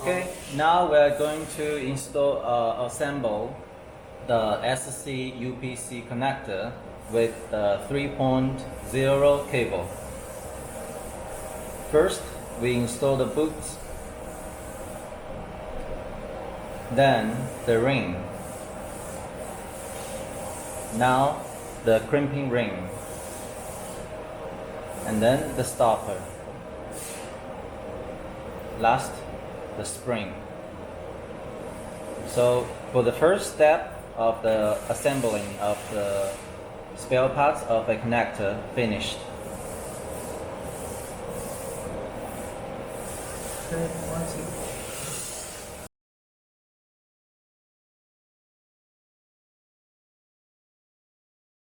Okay, now we are going to assemble the SC UPC connector with the 3.0 cable. First, we install the boots, then the ring, now the crimping ring, and then the stopper. Last, the spring. So for the first step of the assembling of the spare parts of a connector finished.